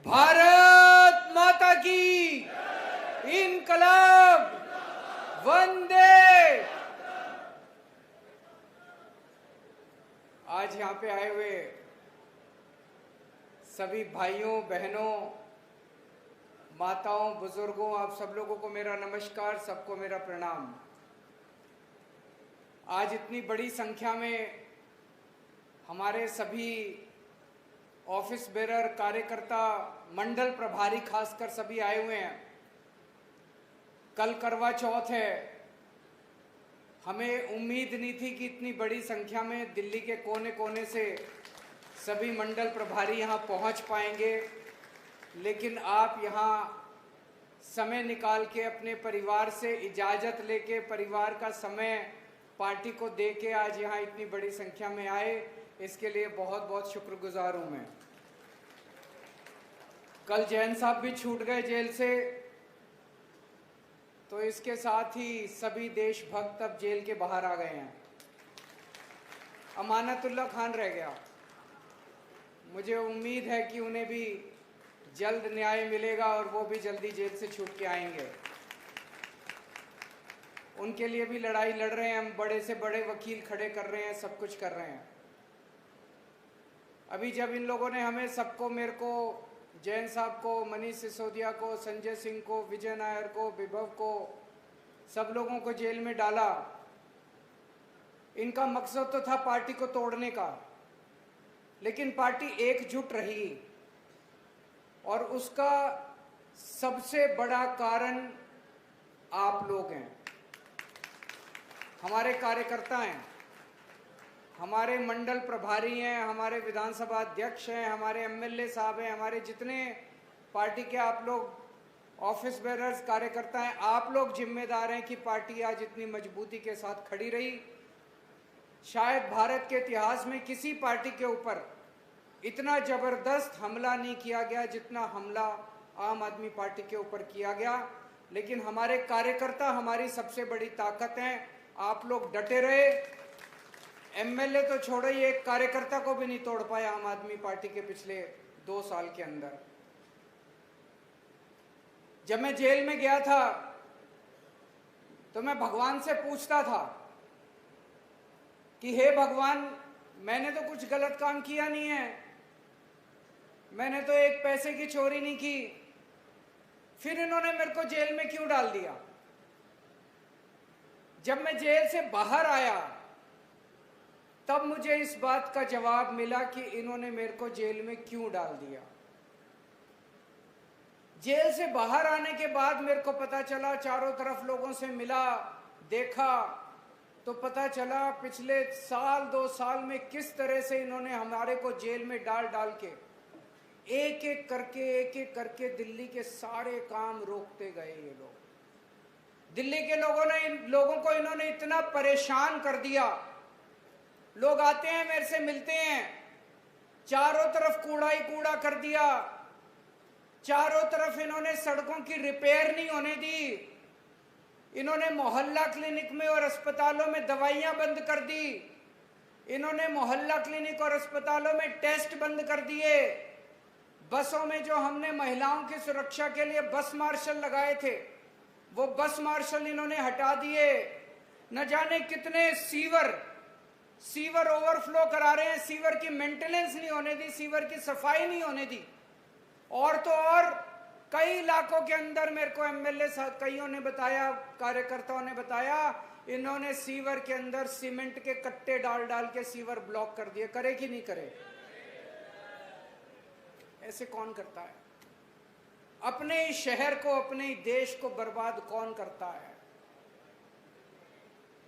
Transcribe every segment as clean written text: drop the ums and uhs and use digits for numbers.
भारत माता की इनकलाब वंदे। आज यहाँ पे आए हुए सभी भाइयों बहनों, माताओं, बुजुर्गों, आप सब लोगों को मेरा नमस्कार, सबको मेरा प्रणाम। आज इतनी बड़ी संख्या में हमारे सभी ऑफिस बेरर, कार्यकर्ता, मंडल प्रभारी खासकर सभी आए हुए हैं। कल करवा चौथ है। हमें उम्मीद नहीं थी कि इतनी बड़ी संख्या में दिल्ली के कोने कोने से सभी मंडल प्रभारी यहाँ पहुँच पाएंगे, लेकिन आप यहाँ समय निकाल के अपने परिवार से इजाज़त लेके, परिवार का समय पार्टी को दे के आज यहाँ इतनी बड़ी संख्या में आए, इसके लिए बहुत बहुत शुक्रगुजार हूँ मैं। कल जैन साहब भी छूट गए जेल से, तो इसके साथ ही सभी देशभक्त अब जेल के बाहर आ गए हैं। अमानतुल्लाह खान रह गया। मुझे उम्मीद है कि उन्हें भी जल्द न्याय मिलेगा और वो भी जल्दी जेल से छूट के आएंगे। उनके लिए भी लड़ाई लड़ रहे हैं हम, बड़े से बड़े वकील खड़े कर रहे हैं, सब कुछ कर रहे हैं। अभी जब इन लोगों ने हमें सबको, मेरे को, जैन साहब को, मनीष सिसोदिया को, संजय सिंह को, विजय नायर को, विभव को, सब लोगों को जेल में डाला, इनका मकसद तो था पार्टी को तोड़ने का, लेकिन पार्टी एकजुट रही और उसका सबसे बड़ा कारण आप लोग हैं, हमारे कार्यकर्ता हैं, हमारे मंडल प्रभारी हैं, हमारे विधानसभा अध्यक्ष हैं, हमारे एमएलए साहब हैं, हमारे जितने पार्टी के आप लोग ऑफिस बेरर्स, कार्यकर्ता हैं, आप लोग जिम्मेदार हैं कि पार्टी आज इतनी मजबूती के साथ खड़ी रही। शायद भारत के इतिहास में किसी पार्टी के ऊपर इतना जबरदस्त हमला नहीं किया गया जितना हमला आम आदमी पार्टी के ऊपर किया गया, लेकिन हमारे कार्यकर्ता हमारी सबसे बड़ी ताकत हैं। आप लोग डटे रहे। एमएलए तो छोड़ो, ये एक कार्यकर्ता को भी नहीं तोड़ पाया आम आदमी पार्टी के पिछले 2 साल के अंदर। जब मैं जेल में गया था तो मैं भगवान से पूछता था कि हे भगवान, मैंने तो कुछ गलत काम किया नहीं है, मैंने तो एक पैसे की चोरी नहीं की, फिर इन्होंने मेरे को जेल में क्यों डाल दिया? जब मैं जेल से बाहर आया तब मुझे इस बात का जवाब मिला कि इन्होंने मेरे को जेल में क्यों डाल दिया। जेल से बाहर आने के बाद मेरे को पता चला, चारों तरफ लोगों से मिला, देखा, तो पता चला पिछले साल 2 साल में किस तरह से इन्होंने हमारे को जेल में डाल डाल के एक एक करके दिल्ली के सारे काम रोकते गए। ये लोग, दिल्ली के लोगों को इन्होंने इतना परेशान कर दिया। लोग आते हैं, मेरे से मिलते हैं, चारों तरफ कूड़ा ही कूड़ा कर दिया, चारों तरफ इन्होंने सड़कों की रिपेयर नहीं होने दी, इन्होंने मोहल्ला क्लिनिक में और अस्पतालों में दवाइयां बंद कर दी, इन्होंने मोहल्ला क्लिनिक और अस्पतालों में टेस्ट बंद कर दिए। बसों में जो हमने महिलाओं की सुरक्षा के लिए बस मार्शल लगाए थे, वो बस मार्शल इन्होंने हटा दिए। न जाने कितने सीवर ओवरफ्लो करा रहे हैं, सीवर की मेंटेनेंस नहीं होने दी, सीवर की सफाई नहीं होने दी। और तो और कई इलाकों के अंदर मेरे को एमएलए साहब कईयों ने बताया, कार्यकर्ताओं ने बताया, इन्होंने सीवर के अंदर सीमेंट के कट्टे डाल डाल के सीवर ब्लॉक कर दिए। करे कि नहीं करे? ऐसे कौन करता है? अपने ही शहर को, अपने ही देश को बर्बाद कौन करता है?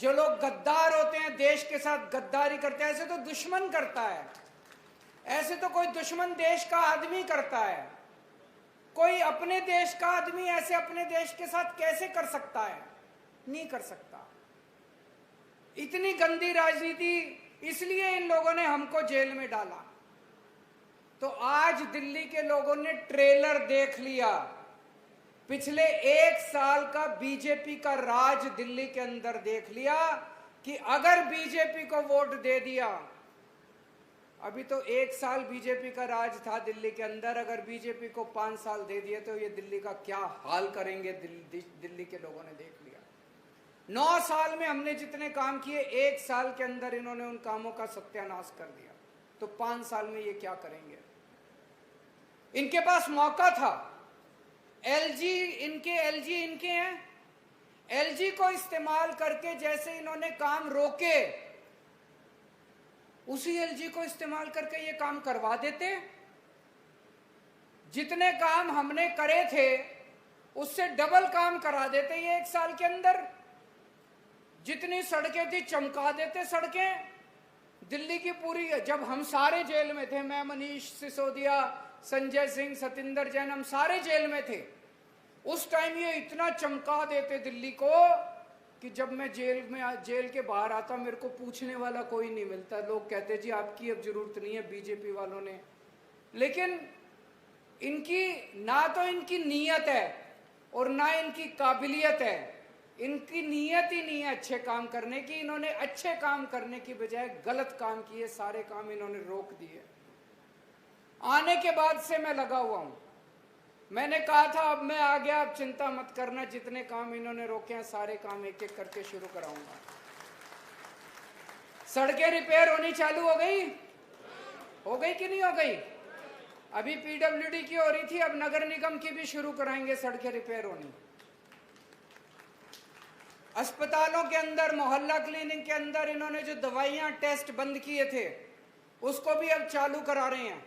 जो लोग गद्दार होते हैं, देश के साथ गद्दारी करते हैं, ऐसे तो दुश्मन करता है। ऐसे तो कोई दुश्मन देश का आदमी करता है। कोई अपने देश का आदमी ऐसे अपने देश के साथ कैसे कर सकता है? नहीं कर सकता। इतनी गंदी राजनीति, इसलिए इन लोगों ने हमको जेल में डाला। तो आज दिल्ली के लोगों ने ट्रेलर देख लिया, पिछले 1 साल का बीजेपी का राज दिल्ली के अंदर देख लिया कि अगर बीजेपी को वोट दे दिया, अभी तो 1 साल बीजेपी का राज था दिल्ली के अंदर, अगर बीजेपी को 5 साल दे दिए तो ये दिल्ली का क्या हाल करेंगे दिल्ली के लोगों ने देख लिया। 9 साल में हमने जितने काम किए, 1 साल के अंदर इन्होंने उन कामों का सत्यानाश कर दिया, तो 5 साल में ये क्या करेंगे। इनके पास मौका था, एलजी इनके हैं, एलजी को इस्तेमाल करके जैसे इन्होंने काम रोके, उसी एलजी को इस्तेमाल करके ये काम करवा देते। जितने काम हमने करे थे उससे डबल काम करा देते ये 1 साल के अंदर। जितनी सड़कें थी चमका देते सड़कें दिल्ली की पूरी। जब हम सारे जेल में थे, मैं, मनीष सिसोदिया, संजय सिंह, सतिंदर जैन, हम सारे जेल में थे, उस टाइम ये इतना चमका देते दिल्ली को कि जब मैं जेल के बाहर आता मेरे को पूछने वाला कोई नहीं मिलता। लोग कहते जी आपकी अब जरूरत नहीं है, बीजेपी वालों ने। लेकिन इनकी ना तो इनकी नीयत है और ना इनकी काबिलियत है। इनकी नीयत ही नहीं है अच्छे काम करने की। इन्होंने अच्छे काम करने की बजाय गलत काम किए, सारे काम इन्होंने रोक दिए। आने के बाद से मैं लगा हुआ हूं। मैंने कहा था अब मैं आ गया, अब चिंता मत करना, जितने काम इन्होंने रोके हैं सारे काम एक एक करके शुरू कराऊंगा। सड़कें रिपेयर होनी चालू हो गई कि नहीं हो गई? अभी पीडब्ल्यूडी की हो रही थी, अब नगर निगम की भी शुरू कराएंगे सड़कें रिपेयर होनी। अस्पतालों के अंदर, मोहल्ला क्लिनिक के अंदर इन्होंने जो दवाइयां टेस्ट बंद किए थे उसको भी अब चालू करा रहे हैं।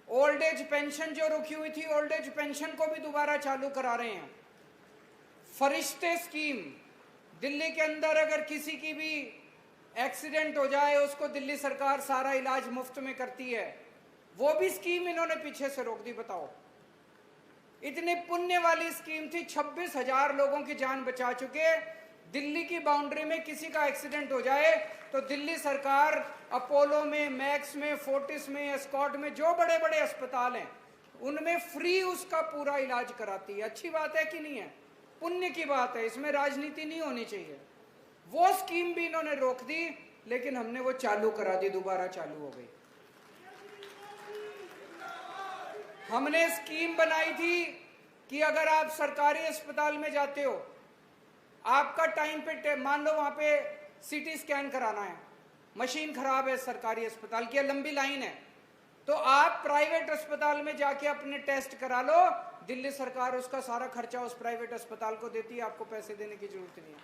ओल्ड एज पेंशन जो रुकी हुई थी, ओल्ड एज पेंशन को भी दोबारा चालू करा रहे हैं। फरिश्ते स्कीम, दिल्ली के अंदर अगर किसी की भी एक्सीडेंट हो जाए उसको दिल्ली सरकार सारा इलाज मुफ्त में करती है, वो भी स्कीम इन्होंने पीछे से रोक दी। बताओ, इतनी पुण्य वाली स्कीम थी, 26,000 लोगों की जान बचा चुके। दिल्ली की बाउंड्री में किसी का एक्सीडेंट हो जाए तो दिल्ली सरकार अपोलो में, मैक्स में, फोर्टिस में, एस्कॉट में, जो बड़े बड़े अस्पताल हैं उनमें फ्री उसका पूरा इलाज कराती है। अच्छी बात है कि नहीं है? पुण्य की बात है, इसमें राजनीति नहीं होनी चाहिए। वो स्कीम भी इन्होंने रोक दी, लेकिन हमने वो चालू करा दी, दोबारा चालू हो गई। हमने स्कीम बनाई थी कि अगर आप सरकारी अस्पताल में जाते हो, आपका टाइम पे, मान लो वहां पे सीटी स्कैन कराना है, मशीन खराब है सरकारी अस्पताल की, लंबी लाइन है, तो आप प्राइवेट अस्पताल में जाके अपने टेस्ट करा लो, दिल्ली सरकार उसका सारा खर्चा उस प्राइवेट अस्पताल को देती है, आपको पैसे देने की जरूरत नहीं है।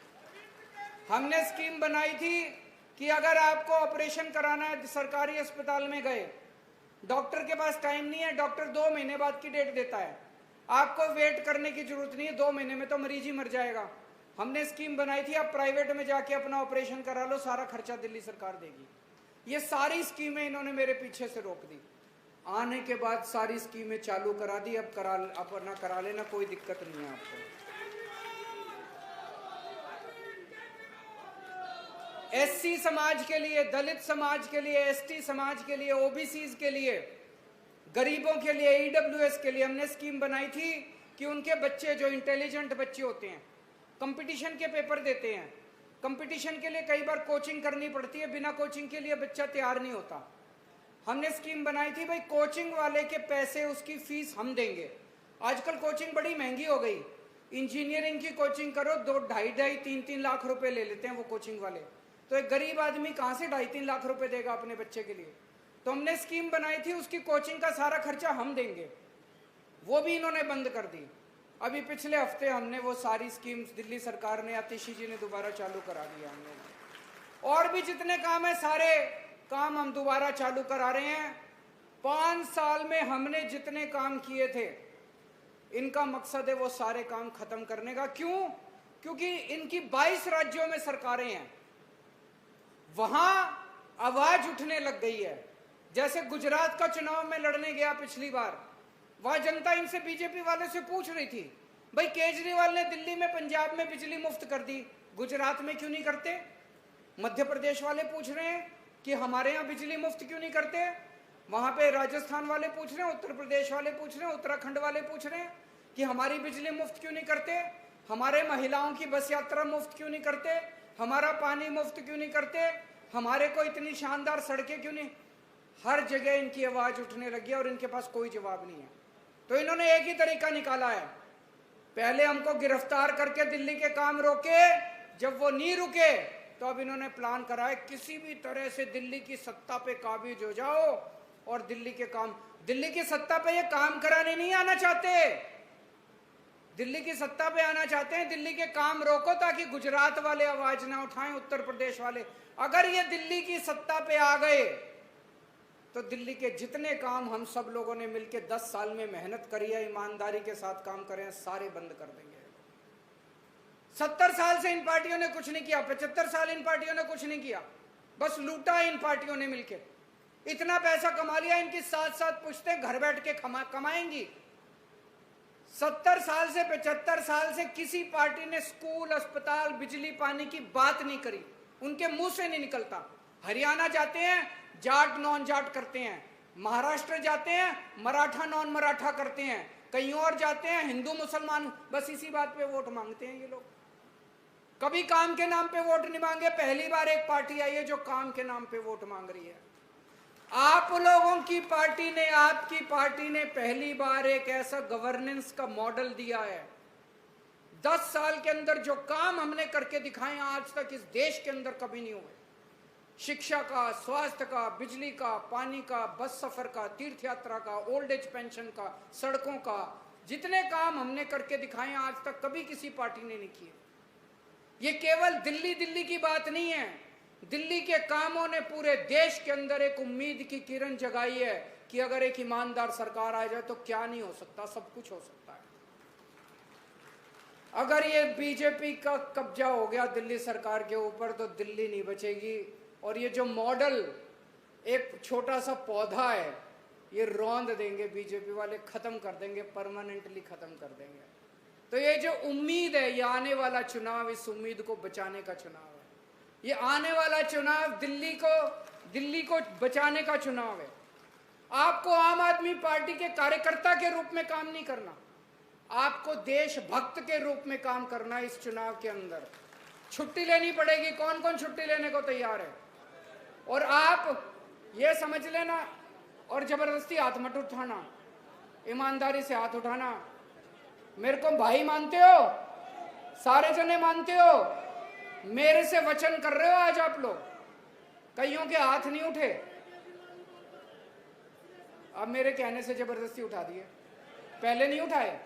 हमने स्कीम बनाई थी कि अगर आपको ऑपरेशन कराना है, सरकारी अस्पताल में गए, डॉक्टर के पास टाइम नहीं है, डॉक्टर 2 महीने बाद की डेट देता है, आपको वेट करने की जरूरत नहीं है, 2 महीने में तो मरीज ही मर जाएगा। हमने स्कीम बनाई थी आप प्राइवेट में जाके अपना ऑपरेशन करा लो, सारा खर्चा दिल्ली सरकार देगी। ये सारी स्कीमें इन्होंने मेरे पीछे से रोक दी। आने के बाद सारी स्कीमें चालू करा दी, अब अपना करा लेना, कोई दिक्कत नहीं है आपको। एससी समाज के लिए, दलित समाज के लिए, एसटी समाज के लिए, ओबीसी के लिए, गरीबों के लिए, ईडब्ल्यूएस के लिए हमने स्कीम बनाई थी कि उनके बच्चे जो इंटेलिजेंट बच्चे होते हैं, कंपटीशन के पेपर देते हैं, कंपटीशन के लिए कई बार कोचिंग करनी पड़ती है, बिना कोचिंग के लिए बच्चा तैयार नहीं होता। हमने स्कीम बनाई थी भाई कोचिंग वाले के पैसे, उसकी फीस हम देंगे। आजकल कोचिंग बड़ी महंगी हो गई, इंजीनियरिंग की कोचिंग करो 2-2.5 3-3 लाख रुपए ले लेते हैं वो कोचिंग वाले, तो एक गरीब आदमी कहाँ से 2.5-3 लाख रुपए देगा अपने बच्चे के लिए। तो हमने स्कीम बनाई थी उसकी कोचिंग का सारा खर्चा हम देंगे, वो भी इन्होंने बंद कर दी। अभी पिछले हफ्ते हमने वो सारी स्कीम्स दिल्ली सरकार ने, आतिशी जी ने दोबारा चालू करा दिया हम लोग। और भी जितने काम है सारे काम हम दोबारा चालू करा रहे हैं। 5 साल में हमने जितने काम किए थे, इनका मकसद है वो सारे काम खत्म करने का। क्यों? क्योंकि इनकी 22 राज्यों में सरकारें हैं, वहां आवाज उठने लग गई है। जैसे गुजरात का चुनाव में लड़ने गया पिछली बार, वहां जनता इनसे, बीजेपी वाले से पूछ रही थी भाई केजरीवाल ने दिल्ली में, पंजाब में बिजली मुफ्त कर दी, गुजरात में क्यों नहीं करते? मध्य प्रदेश वाले पूछ रहे हैं कि हमारे यहाँ बिजली मुफ्त क्यों नहीं करते? वहां पे राजस्थान वाले पूछ रहे हैं, उत्तर प्रदेश वाले पूछ रहे हैं, उत्तराखंड वाले पूछ रहे हैं कि हमारी बिजली मुफ्त क्यों नहीं करते? हमारे महिलाओं की बस यात्रा मुफ्त क्यों नहीं करते? हमारा पानी मुफ्त क्यों नहीं करते? हमारे को इतनी शानदार सड़कें क्यों नहीं? हर जगह इनकी आवाज उठने लगी है और इनके पास कोई जवाब नहीं है। तो इन्होंने एक ही तरीका निकाला है, पहले हमको गिरफ्तार करके दिल्ली के काम रोके, जब वो नहीं रुके तो अब इन्होंने प्लान करा है किसी भी तरह से दिल्ली की सत्ता पे काबिज हो जाओ और दिल्ली की सत्ता पे ये काम कराने नहीं आना चाहते, दिल्ली की सत्ता पे आना चाहते हैं, दिल्ली के काम रोको ताकि गुजरात वाले आवाज ना उठाएं, उत्तर प्रदेश वाले। अगर ये दिल्ली की सत्ता पे आ गए तो दिल्ली के जितने काम हम सब लोगों ने मिलकर 10 साल में मेहनत करी है, ईमानदारी के साथ काम करें, सारे बंद कर देंगे। 70 साल से इन पार्टियों ने कुछ नहीं किया, 75 साल इन पार्टियों ने कुछ नहीं किया, बस लूटा इन पार्टियों ने मिलकर। इतना पैसा कमा लिया, इनकी 7-7 पुश्तें घर बैठ के कमाएंगी। 70 साल से 75 साल से किसी पार्टी ने स्कूल, अस्पताल, बिजली, पानी की बात नहीं करी, उनके मुंह से नहीं निकलता। हरियाणा जाते हैं, जाट नॉन जाट करते हैं, महाराष्ट्र जाते हैं, मराठा नॉन मराठा करते हैं, कहीं और जाते हैं, हिंदू मुसलमान, बस इसी बात पे वोट मांगते हैं ये लोग। कभी काम के नाम पे वोट नहीं मांगे, पहली बार एक पार्टी आई है जो काम के नाम पे वोट मांग रही है। आप लोगों की पार्टी ने, आपकी पार्टी ने पहली बार एक ऐसा गवर्नेंस का मॉडल दिया है। 10 साल के अंदर जो काम हमने करके दिखाए आज तक इस देश के अंदर कभी नहीं हुए। शिक्षा का, स्वास्थ्य का, बिजली का, पानी का, बस सफर का, तीर्थ यात्रा का, ओल्ड एज पेंशन का, सड़कों का, जितने काम हमने करके दिखाए आज तक कभी किसी पार्टी ने नहीं किए। ये केवल दिल्ली की बात नहीं है, दिल्ली के कामों ने पूरे देश के अंदर एक उम्मीद की किरण जगाई है कि अगर एक ईमानदार सरकार आ जाए तो क्या नहीं हो सकता, सब कुछ हो सकता है। अगर ये बीजेपी का कब्जा हो गया दिल्ली सरकार के ऊपर तो दिल्ली नहीं बचेगी। और ये जो मॉडल एक छोटा सा पौधा है, ये रौंद देंगे बीजेपी वाले, खत्म कर देंगे, परमानेंटली खत्म कर देंगे। तो ये जो उम्मीद है, ये आने वाला चुनाव इस उम्मीद को बचाने का चुनाव है। ये आने वाला चुनाव दिल्ली को बचाने का चुनाव है। आपको आम आदमी पार्टी के कार्यकर्ता के रूप में काम नहीं करना, आपको देशभक्त के रूप में काम करना। इस चुनाव के अंदर छुट्टी लेनी पड़ेगी, कौन कौन छुट्टी लेने को तैयार है? और आप ये समझ लेना, और जबरदस्ती हाथ मत उठाना, ईमानदारी से हाथ उठाना। मेरे को भाई मानते हो, सारे जने मानते हो, मेरे से वचन कर रहे हो आज आप लोग। कईयों के हाथ नहीं उठे, अब मेरे कहने से जबरदस्ती उठा दिए, पहले नहीं उठाए।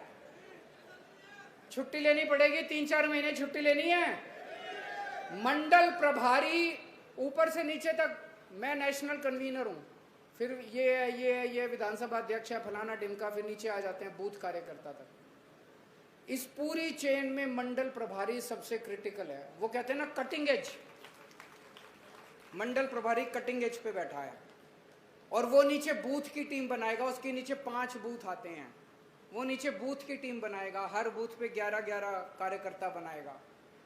छुट्टी लेनी पड़ेगी, 3-4 महीने छुट्टी लेनी है। मंडल प्रभारी ऊपर से नीचे तक, मैं नेशनल कन्वीनर हूं, फिर ये विधानसभा अध्यक्ष है, फलाना डिमका, फिर नीचे आ जाते हैं बूथ कार्यकर्ता तक। इस पूरी चेन में मंडल प्रभारी सबसे क्रिटिकल है। वो कहते हैं ना कटिंग एज, मंडल प्रभारी कटिंग एज पे बैठा है। और वो नीचे बूथ की टीम बनाएगा, उसके नीचे 5 बूथ आते हैं, वो नीचे बूथ की टीम बनाएगा, हर बूथ पे 11-11 कार्यकर्ता बनाएगा,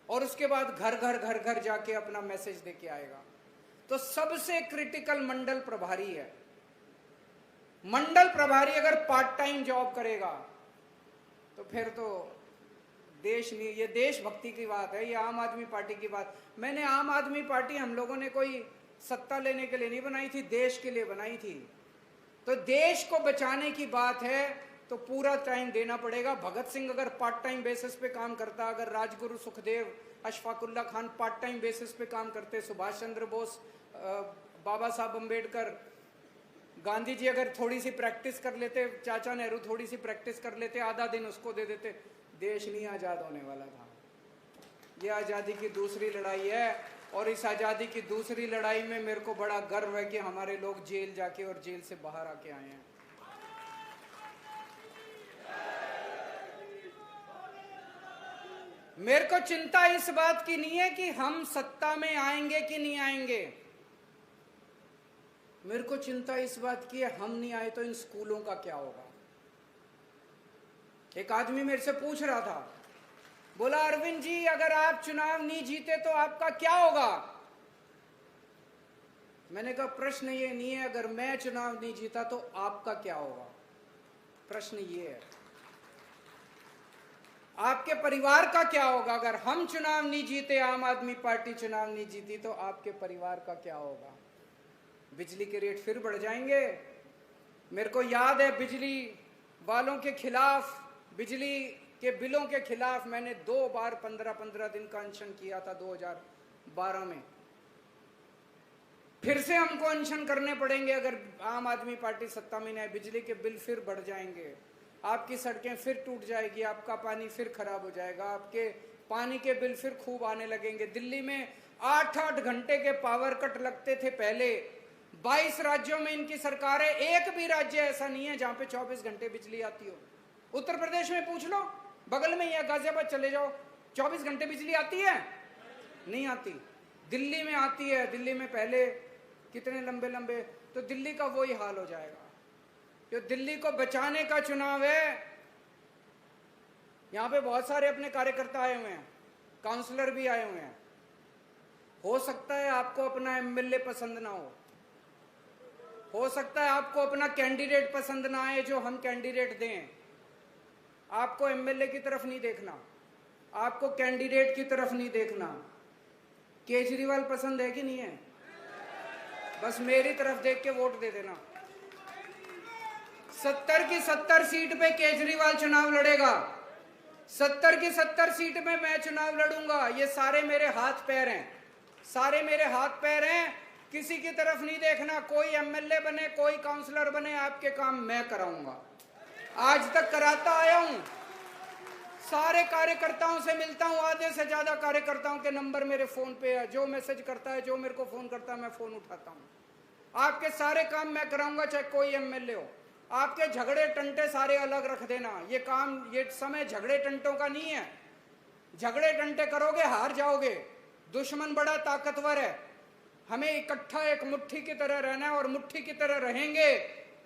और उसके बाद घर घर जाके अपना मैसेज देके आएगा। तो सबसे क्रिटिकल मंडल प्रभारी है। मंडल प्रभारी अगर पार्ट टाइम जॉब करेगा तो फिर तो देश नहीं, ये देशभक्ति की बात है, ये आम आदमी पार्टी की बात। मैंने आम आदमी पार्टी हम लोगों ने कोई सत्ता लेने के लिए नहीं बनाई थी, देश के लिए बनाई थी। तो देश को बचाने की बात है तो पूरा टाइम देना पड़ेगा। भगत सिंह अगर पार्ट टाइम बेसिस पे काम करता, अगर Rajguru Sukhdev, Ashfaqulla Khan part time basis पे काम करते, सुभाष चंद्र बोस, बाबा साहब अम्बेडकर, गांधी जी अगर थोड़ी सी प्रैक्टिस कर लेते, चाचा नेहरू थोड़ी सी प्रैक्टिस कर लेते, आधा दिन उसको दे देते, देश नहीं आज़ाद होने वाला था। ये आज़ादी की दूसरी लड़ाई है, और इस आज़ादी की दूसरी लड़ाई में मेरे को बड़ा गर्व है कि हमारे लोग जेल जाके और जेल से बाहर आके आए हैं। मेरे को चिंता इस बात की नहीं है कि हम सत्ता में आएंगे कि नहीं आएंगे, मेरे को चिंता इस बात की है हम नहीं आए तो इन स्कूलों का क्या होगा। एक आदमी मेरे से पूछ रहा था, बोला अरविंद जी अगर आप चुनाव नहीं जीते तो आपका क्या होगा? मैंने कहा प्रश्न ये नहीं है अगर मैं चुनाव नहीं जीता तो आपका क्या होगा, प्रश्न ये है आपके परिवार का क्या होगा। अगर हम चुनाव नहीं जीते, आम आदमी पार्टी चुनाव नहीं जीती तो आपके परिवार का क्या होगा। बिजली के रेट फिर बढ़ जाएंगे। मेरे को याद है बिजली वालों के खिलाफ, बिजली के बिलों के खिलाफ मैंने 2 बार 15-15 दिन का अनशन किया था 2012 में। फिर से हमको अनशन करने पड़ेंगे अगर आम आदमी पार्टी सत्ता में नहीं। बिजली के बिल फिर बढ़ जाएंगे, आपकी सड़कें फिर टूट जाएगी, आपका पानी फिर खराब हो जाएगा, आपके पानी के बिल फिर खूब आने लगेंगे। दिल्ली में 8-8 घंटे के पावर कट लगते थे पहले। 22 राज्यों में इनकी सरकार है, एक भी राज्य ऐसा नहीं है जहां पे 24 घंटे बिजली आती हो। उत्तर प्रदेश में पूछ लो, बगल में ही है, गाजियाबाद चले जाओ, 24 घंटे बिजली आती है? नहीं आती। दिल्ली में आती है। दिल्ली में पहले कितने लंबे लंबे, तो दिल्ली का वही हाल हो जाएगा। जो दिल्ली को बचाने का चुनाव है। यहां पे बहुत सारे अपने कार्यकर्ता आए हुए हैं, काउंसलर भी आए हुए हैं। हो सकता है आपको अपना एमएलए पसंद ना हो सकता है आपको अपना कैंडिडेट पसंद ना आए जो हम कैंडिडेट दें। आपको एमएलए की तरफ नहीं देखना, आपको कैंडिडेट की तरफ नहीं देखना। केजरीवाल पसंद है कि नहीं है? बस मेरी तरफ देख के वोट दे देना। 70 की 70 सीट पे केजरीवाल चुनाव लड़ेगा, 70 की 70 सीट में मैं चुनाव लड़ूंगा। ये सारे मेरे हाथ पैर हैं, सारे मेरे हाथ पैर हैं। किसी की तरफ नहीं देखना। कोई एमएलए बने, कोई काउंसलर बने, आपके काम मैं कराऊंगा। आज तक कराता आया हूं। सारे कार्यकर्ताओं से मिलता हूं, आधे से ज्यादा कार्यकर्ताओं के नंबर मेरे फोन पे है। जो मैसेज करता है, जो मेरे को फोन करता है, मैं फोन उठाता हूं। आपके सारे काम मैं कराऊंगा, चाहे कोई एमएलए हो। आपके झगड़े टंटे सारे अलग रख देना। ये काम, ये समय झगड़े टंटों का नहीं है। झगड़े टंटे करोगे हार जाओगे। दुश्मन बड़ा ताकतवर है। हमें इकट्ठा एक मुट्ठी की तरह रहना है, और मुट्ठी की तरह रहेंगे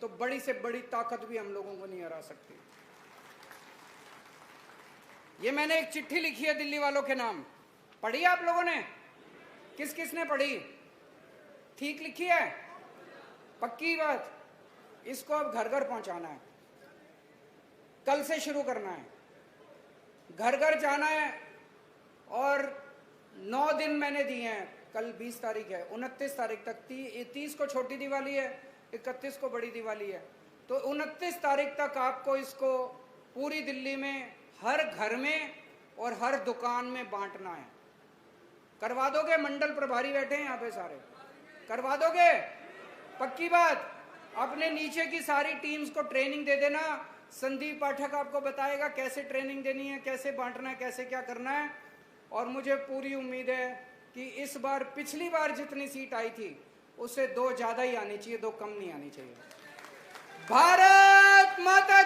तो बड़ी से बड़ी ताकत भी हम लोगों को नहीं हरा सकती। ये मैंने एक चिट्ठी लिखी है दिल्ली वालों के नाम, पढ़ी आप लोगों ने? किस किस ने पढ़ी? ठीक लिखी है? पक्की बात? इसको अब घर घर पहुंचाना है, कल से शुरू करना है, घर घर जाना है। और 9 दिन मैंने दिए हैं। कल 20 तारीख है, 29 तारीख तक, 30 को छोटी दिवाली है, 31 को बड़ी दिवाली है। तो 29 तारीख तक आपको इसको पूरी दिल्ली में हर घर में और हर दुकान में बांटना है। करवा दोगे? मंडल प्रभारी बैठे हैं यहाँ पे सारे, करवा दोगे? पक्की बात? अपने नीचे की सारी टीम्स को ट्रेनिंग दे देना। संदीप पाठक आपको बताएगा कैसे ट्रेनिंग देनी है, कैसे बांटना है, कैसे क्या करना है। और मुझे पूरी उम्मीद है कि इस बार पिछली बार जितनी सीट आई थी उससे 2 ज्यादा ही आनी चाहिए, 2 कम नहीं आनी चाहिए। भारत माता